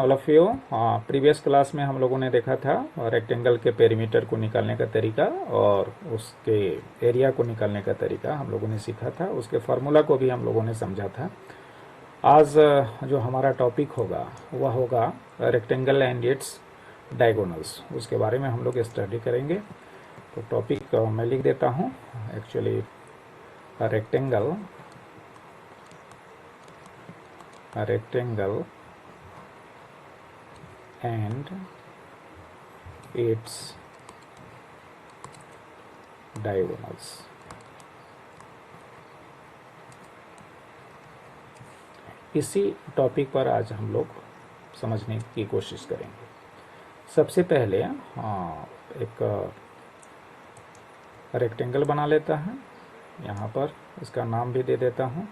All of you. Previous class में हम लोगों ने देखा था रेक्टेंगल के पेरीमीटर को निकालने का तरीका और उसके एरिया को निकालने का तरीका हम लोगों ने सीखा था। उसके फार्मूला को भी हम लोगों ने समझा था। आज जो हमारा टॉपिक होगा वह होगा रेक्टेंगल एंड इट्स डायगोनल्स। उसके बारे में हम लोग स्टडी करेंगे। तो टॉपिक मैं लिख देता हूँ। Actually rectangle and its diagonals। इसी टॉपिक पर आज हम लोग समझने की कोशिश करेंगे। सबसे पहले एक रेक्टेंगल बना लेता है। यहाँ पर इसका नाम भी दे देता हूँ।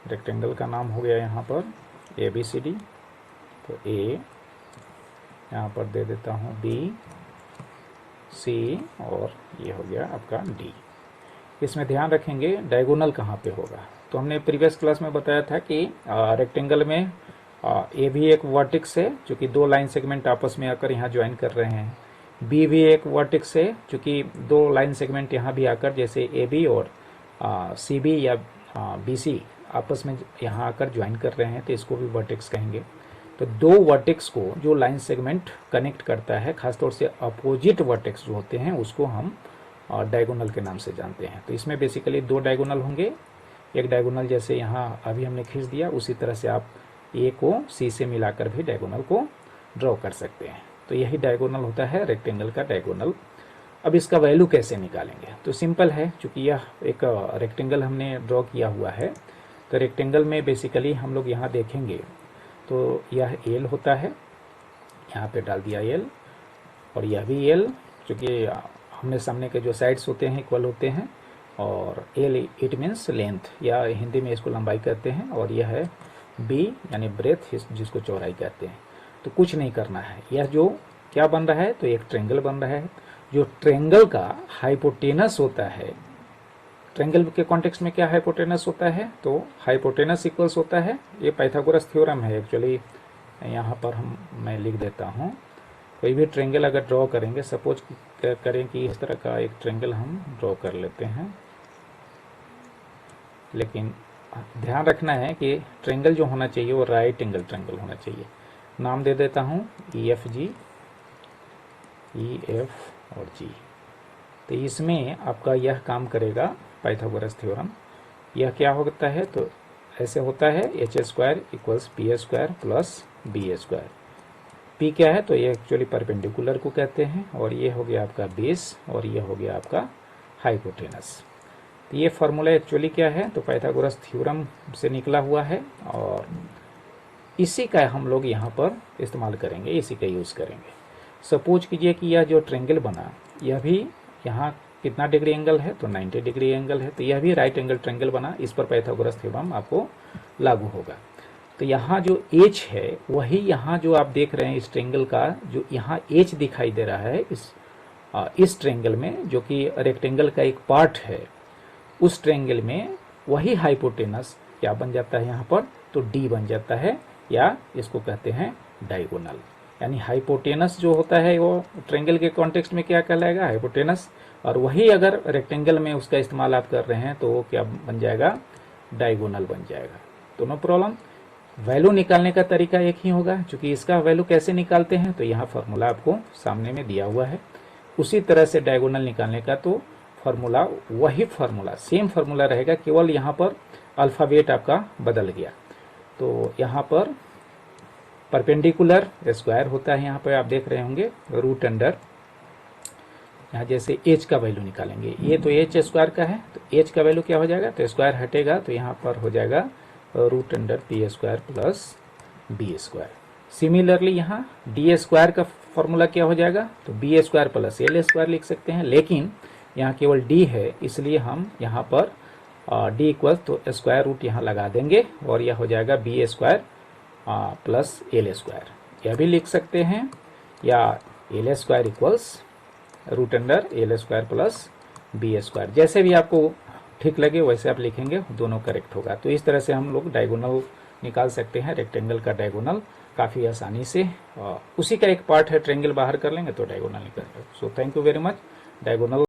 रेक्टेंगल का नाम हो गया यहाँ पर ABCD। तो A यहाँ पर दे देता हूँ, B, C और ये हो गया आपका D। इसमें ध्यान रखेंगे डायगोनल कहाँ पे होगा। तो हमने प्रीवियस क्लास में बताया था कि रेक्टेंगल में A भी एक वर्टेक्स है चूँकि दो लाइन सेगमेंट आपस में आकर यहाँ ज्वाइन कर रहे हैं। B भी एक वर्टेक्स है चूँकि दो लाइन सेगमेंट यहाँ भी आकर जैसे AB और CB या BC आपस में यहाँ आकर ज्वाइन कर रहे हैं, तो इसको भी वर्टेक्स कहेंगे। तो दो वर्टेक्स को जो लाइन सेगमेंट कनेक्ट करता है, खासतौर से अपोजिट वर्टेक्स जो होते हैं उसको हम डायगोनल के नाम से जानते हैं। तो इसमें बेसिकली दो डायगोनल होंगे। एक डायगोनल जैसे यहाँ अभी हमने खींच दिया, उसी तरह से आप A को C से मिलाकर भी डायगोनल को ड्रॉ कर सकते हैं। तो यही डायगोनल होता है रेक्टेंगल का डायगोनल। अब इसका वैल्यू कैसे निकालेंगे? तो सिंपल है, चूँकि यह एक रेक्टेंगल हमने ड्रॉ किया हुआ है। तो रेक्टेंगल में बेसिकली हम लोग यहाँ देखेंगे तो यह L होता है, यहाँ पे डाल दिया L, और यह भी L चूँकि हमने सामने के जो साइड्स होते हैं इक्वल होते हैं, और L इट मीन्स लेंथ या हिंदी में इसको लंबाई कहते हैं, और यह है B यानी ब्रेथ जिसको चौड़ाई कहते हैं। तो कुछ नहीं करना है। यह जो क्या बन रहा है, तो एक ट्रेंगल बन रहा है। जो ट्रेंगल का हाइपोटेनस होता है, ट्रेंगल के कॉन्टेक्स्ट में क्या हाइपोटेनस होता है, तो हाइपोटेनस इक्वल्स होता है, ये पाइथागोरस थ्योरम है एक्चुअली। यहाँ पर मैं लिख देता हूँ। कोई भी ट्रेंगल अगर ड्रॉ करेंगे, सपोज करें कि इस तरह का एक ट्रेंगल हम ड्रॉ कर लेते हैं, लेकिन ध्यान रखना है कि ट्रेंगल जो होना चाहिए वो राइट एंगल ट्रेंगल होना चाहिए। नाम दे देता हूँ EFG, EF और G। तो इसमें आपका यह काम करेगा पाइथागोरस थ्योरम। यह क्या होता है, तो ऐसे होता है H² equals PA² plus BA²। P क्या है, तो ये एक्चुअली परपेंडिकुलर को कहते हैं, और ये हो गया आपका बेस, और ये हो गया आपका हाइपोटेनस। तो ये फार्मूला एक्चुअली क्या है, तो पाइथागोरस थ्योरम से निकला हुआ है, और इसी का हम लोग यहाँ पर इस्तेमाल करेंगे, इसी का यूज़ करेंगे। सपोज कीजिए कि यह जो ट्रेंगल बना, यह भी यहाँ कितना डिग्री एंगल है, तो 90 डिग्री एंगल है। तो यह भी राइट एंगल ट्रेंगल बना। इस पर पाइथागोरस थ्योरम आपको लागू होगा। तो यहाँ जो H है वही यहाँ जो आप देख रहे हैं इस ट्रेंगल का, जो यहाँ H दिखाई दे रहा है इस ट्रेंगल में, जो कि रेक्टेंगल का एक पार्ट है, उस ट्रेंगल में वही हाइपोटेनस क्या बन जाता है यहाँ पर, तो D बन जाता है, या इसको कहते हैं डायगोनल। यानी हाइपोटेनस जो होता है वो ट्रेंगल के कॉन्टेक्स्ट में क्या कहलाएगा, हाइपोटेनस, और वही अगर रेक्टेंगल में उसका इस्तेमाल आप कर रहे हैं तो वो क्या बन जाएगा, डायगोनल बन जाएगा। तो नो प्रॉब्लम। वैल्यू निकालने का तरीका एक ही होगा। क्योंकि इसका वैल्यू कैसे निकालते हैं, तो यहाँ फार्मूला आपको सामने में दिया हुआ है। उसी तरह से डायगोनल निकालने का तो फार्मूला वही फार्मूला, सेम फार्मूला रहेगा, केवल यहाँ पर अल्फ़ाबेट आपका बदल गया। तो यहाँ पर परपेंडिकुलर स्क्वायर होता है, यहाँ पर आप देख रहे होंगे रूट अंडर, यहाँ जैसे H का वैल्यू निकालेंगे, ये तो H² का है, तो H का वैल्यू क्या हो जाएगा, तो स्क्वायर हटेगा, तो यहाँ पर हो जाएगा root under PA² plus B²। Similarly यहाँ D² का फॉर्मूला क्या हो जाएगा, तो B² प्लस L² लिख सकते हैं, लेकिन यहाँ केवल D है, इसलिए हम यहाँ पर D इक्वल तो स्क्वायर रूट यहाँ लगा देंगे, और यह हो जाएगा BA² प्लस L²। यह भी लिख सकते हैं, या L² equals root under L² plus B²। जैसे भी आपको ठीक लगे वैसे आप लिखेंगे, दोनों करेक्ट होगा। तो इस तरह से हम लोग डायगोनल निकाल सकते हैं, रेक्टेंगल का डायगोनल। काफ़ी आसानी से। उसी का एक पार्ट है, ट्रायंगल बाहर कर लेंगे तो डायगोनल निकल जाएगा। So thank you very much. Diagonal